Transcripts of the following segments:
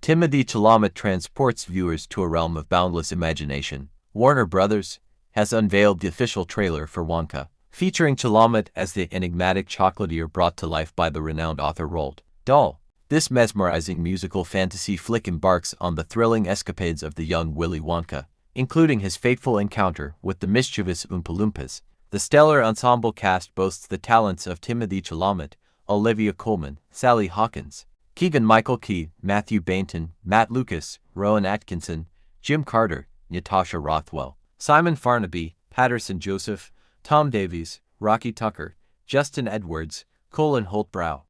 Timothée Chalamet transports viewers to a realm of boundless imagination. Warner Brothers has unveiled the official trailer for Wonka, featuring Chalamet as the enigmatic chocolatier brought to life by the renowned author Roald Dahl. This mesmerizing musical fantasy flick embarks on the thrilling escapades of the young Willy Wonka, including his fateful encounter with the mischievous Oompa Loompas. The stellar ensemble cast boasts the talents of Timothée Chalamet, Olivia Colman, Sally Hawkins, Keegan-Michael Key, Matthew Bainton, Matt Lucas, Rowan Atkinson, Jim Carter, Natasha Rothwell, Simon Farnaby, Patterson Joseph, Tom Davies, Rocky Tucker, Justin Edwards, Colin Holtbrow.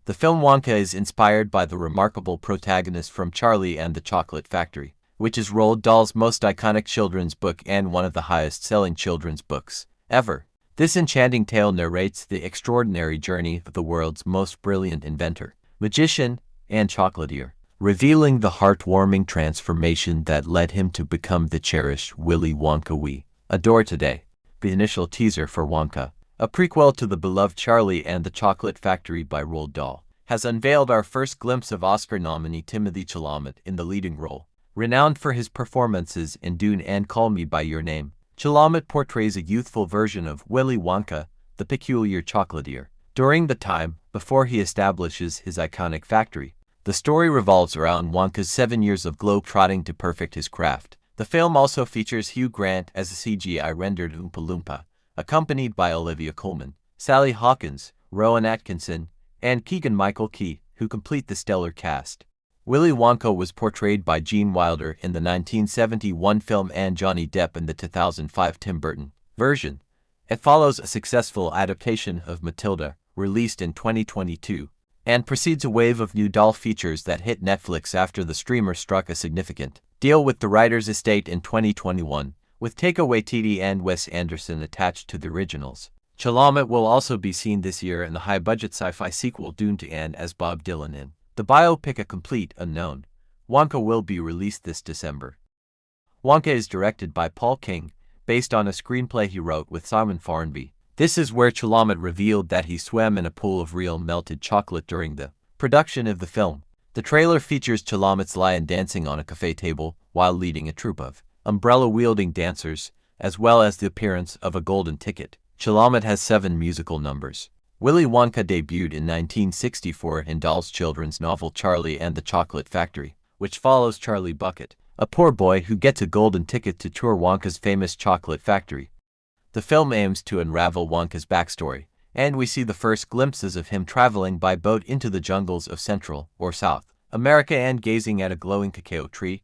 The film Wonka is inspired by the remarkable protagonist from Charlie and the Chocolate Factory, which is Roald Dahl's most iconic children's book and one of the highest-selling children's books ever. This enchanting tale narrates the extraordinary journey of the world's most brilliant inventor, magician, and chocolatier, revealing the heartwarming transformation that led him to become the cherished Willy Wonka we adore today. The initial teaser for Wonka, a prequel to the beloved Charlie and the Chocolate Factory by Roald Dahl, has unveiled our first glimpse of Oscar nominee Timothée Chalamet in the leading role. Renowned for his performances in Dune and Call Me by Your Name, Chalamet portrays a youthful version of Willy Wonka, the peculiar chocolatier, during the time before he establishes his iconic factory. The story revolves around Wonka's 7 years of globe-trotting to perfect his craft. The film also features Hugh Grant as a CGI-rendered Oompa Loompa, accompanied by Olivia Colman, Sally Hawkins, Rowan Atkinson, and Keegan-Michael Key, who complete the stellar cast. Willy Wonka was portrayed by Gene Wilder in the 1971 film and Johnny Depp in the 2005 Tim Burton version. It follows a successful adaptation of Matilda, released in 2022, and precedes a wave of new doll features that hit Netflix after the streamer struck a significant deal with the writer's estate in 2021, with Taika Waititi and Wes Anderson attached to the originals. Chalamet will also be seen this year in the high-budget sci-fi sequel Dune to Anne as Bob Dylan in the biopic A Complete Unknown. Wonka will be released this December. Wonka is directed by Paul King, based on a screenplay he wrote with Simon Farnaby. This is where Chalamet revealed that he swam in a pool of real melted chocolate during the production of the film. The trailer features Chalamet's lion dancing on a cafe table while leading a troupe of umbrella-wielding dancers, as well as the appearance of a golden ticket. Chalamet has 7 musical numbers. Willy Wonka debuted in 1964 in Dahl's children's novel Charlie and the Chocolate Factory, which follows Charlie Bucket, a poor boy who gets a golden ticket to tour Wonka's famous chocolate factory. The film aims to unravel Wonka's backstory, and we see the first glimpses of him traveling by boat into the jungles of Central or South America and gazing at a glowing cacao tree.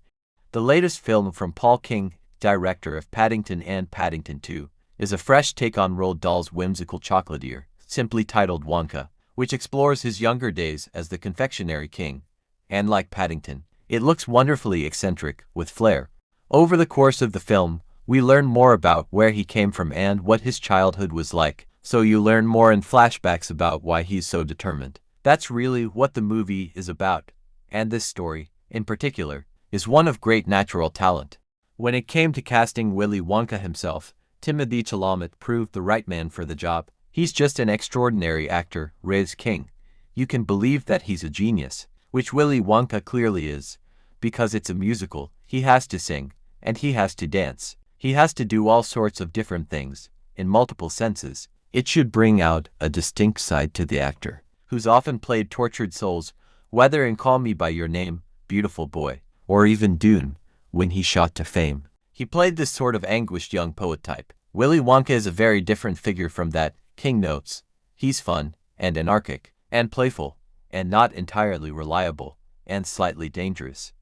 The latest film from Paul King, director of Paddington and Paddington 2, is a fresh take on Roald Dahl's whimsical chocolatier, simply titled Wonka, which explores his younger days as the confectionery king. And like Paddington, it looks wonderfully eccentric, with flair. Over the course of the film, we learn more about where he came from and what his childhood was like, so you learn more in flashbacks about why he's so determined. That's really what the movie is about, and this story, in particular, is one of great natural talent. When it came to casting Willy Wonka himself, Timothée Chalamet proved the right man for the job. He's just an extraordinary actor, Riz King. You can believe that he's a genius, which Willy Wonka clearly is. Because it's a musical, he has to sing, and he has to dance. He has to do all sorts of different things, in multiple senses. It should bring out a distinct side to the actor, who's often played tortured souls, whether in Call Me by Your Name, Beautiful Boy, or even Dune, when he shot to fame. He played this sort of anguished young poet type. Willy Wonka is a very different figure from that, King notes. He's fun, and anarchic, and playful, and not entirely reliable, and slightly dangerous.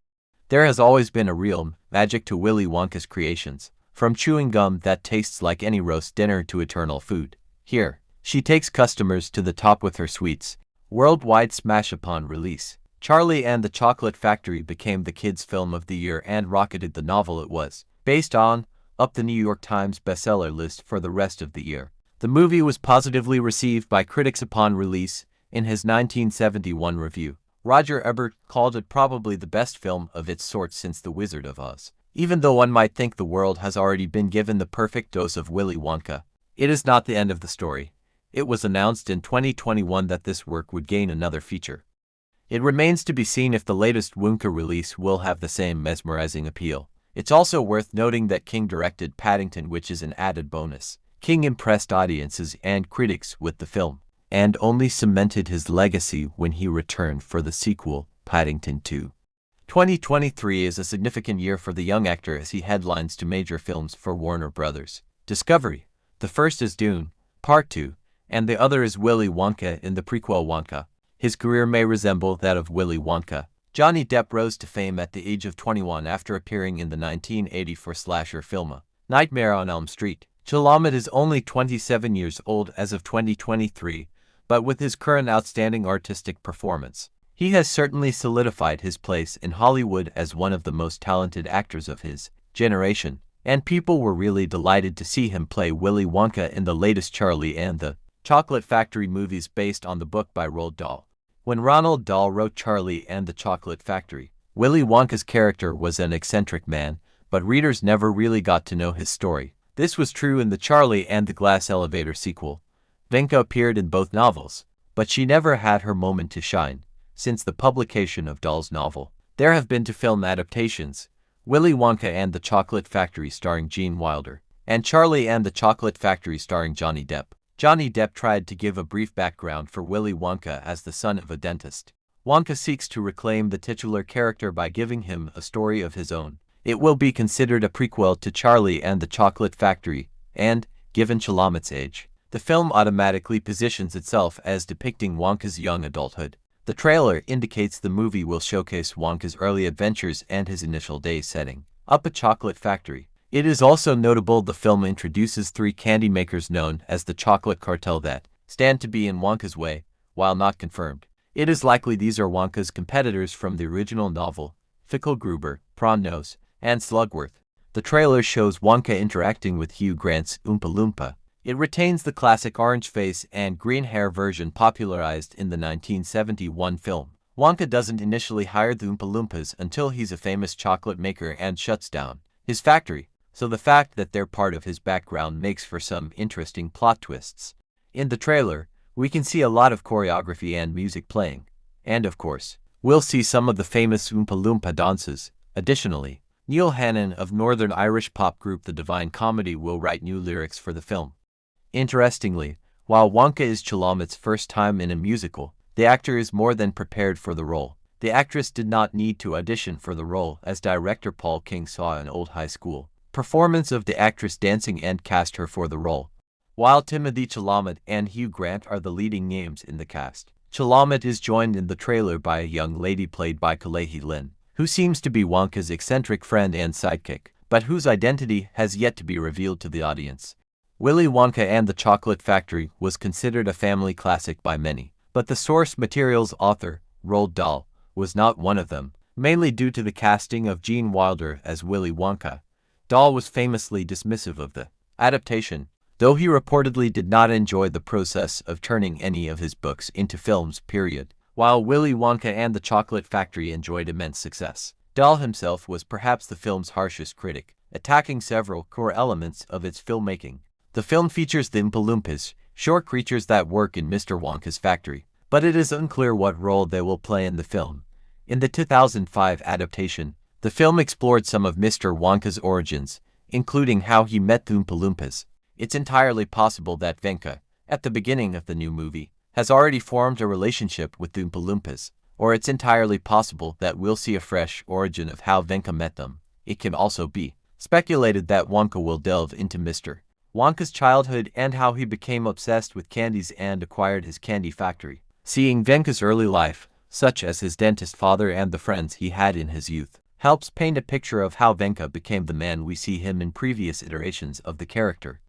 There has always been a real magic to Willy Wonka's creations, from chewing gum that tastes like any roast dinner to eternal food. Here, she takes customers to the top with her sweets. Worldwide smash upon release. Charlie and the Chocolate Factory became the kids' film of the year and rocketed the novel it was based on up the New York Times bestseller list for the rest of the year. The movie was positively received by critics upon release. In his 1971 review, Roger Ebert called it probably the best film of its sort since The Wizard of Oz. Even though one might think the world has already been given the perfect dose of Willy Wonka, it is not the end of the story. It was announced in 2021 that this work would gain another feature. It remains to be seen if the latest Wonka release will have the same mesmerizing appeal. It's also worth noting that King directed Paddington, which is an added bonus. King impressed audiences and critics with the film, and only cemented his legacy when he returned for the sequel, Paddington 2. 2023 is a significant year for the young actor as he headlines two major films for Warner Brothers. Discovery. The first is Dune, Part 2, and the other is Willy Wonka in the prequel Wonka. His career may resemble that of Willy Wonka. Johnny Depp rose to fame at the age of 21 after appearing in the 1984 slasher film, Nightmare on Elm Street. Chalamet is only 27 years old as of 2023, but with his current outstanding artistic performance, he has certainly solidified his place in Hollywood as one of the most talented actors of his generation, and people were really delighted to see him play Willy Wonka in the latest Charlie and the Chocolate Factory movies based on the book by Roald Dahl. When Roald Dahl wrote Charlie and the Chocolate Factory, Willy Wonka's character was an eccentric man, but readers never really got to know his story. This was true in the Charlie and the Glass Elevator sequel. Wonka appeared in both novels, but she never had her moment to shine. Since the publication of Dahl's novel, there have been two film adaptations, Willy Wonka and the Chocolate Factory starring Gene Wilder, and Charlie and the Chocolate Factory starring Johnny Depp. Johnny Depp tried to give a brief background for Willy Wonka as the son of a dentist. Wonka seeks to reclaim the titular character by giving him a story of his own. It will be considered a prequel to Charlie and the Chocolate Factory, and, given Chalamet's age, the film automatically positions itself as depicting Wonka's young adulthood. The trailer indicates the movie will showcase Wonka's early adventures and his initial days setting up a chocolate factory. It is also notable the film introduces three candy makers known as the Chocolate Cartel that stand to be in Wonka's way, while not confirmed. It is likely these are Wonka's competitors from the original novel, Fickelgruber, Prawn-Nose, and Slugworth. The trailer shows Wonka interacting with Hugh Grant's Oompa Loompa. It retains the classic orange face and green hair version popularized in the 1971 film. Wonka doesn't initially hire the Oompa Loompas until he's a famous chocolate maker and shuts down his factory, so the fact that they're part of his background makes for some interesting plot twists. In the trailer, we can see a lot of choreography and music playing, and of course, we'll see some of the famous Oompa Loompa dances. Additionally, Neil Hannon of Northern Irish pop group The Divine Comedy will write new lyrics for the film. Interestingly, while Wonka is Chalamet's first time in a musical, the actor is more than prepared for the role. The actress did not need to audition for the role, as director Paul King saw an old high school performance of the actress dancing and cast her for the role. While Timothée Chalamet and Hugh Grant are the leading names in the cast, Chalamet is joined in the trailer by a young lady played by Kalehi Lin, who seems to be Wonka's eccentric friend and sidekick, but whose identity has yet to be revealed to the audience. Willy Wonka and the Chocolate Factory was considered a family classic by many, but the source material's author, Roald Dahl, was not one of them, mainly due to the casting of Gene Wilder as Willy Wonka. Dahl was famously dismissive of the adaptation, though he reportedly did not enjoy the process of turning any of his books into films, period. While Willy Wonka and the Chocolate Factory enjoyed immense success, Dahl himself was perhaps the film's harshest critic, attacking several core elements of its filmmaking. The film features the Oompa Loompas, short creatures that work in Mr. Wonka's factory, but it is unclear what role they will play in the film. In the 2005 adaptation, the film explored some of Mr. Wonka's origins, including how he met the Oompa Loompas. It's entirely possible that Wonka, at the beginning of the new movie, has already formed a relationship with the Oompa Loompas, or it's entirely possible that we'll see a fresh origin of how Wonka met them. It can also be speculated that Wonka will delve into Mr. Wonka's childhood and how he became obsessed with candies and acquired his candy factory. Seeing Wonka's early life, such as his dentist father and the friends he had in his youth, helps paint a picture of how Wonka became the man we see him in previous iterations of the character.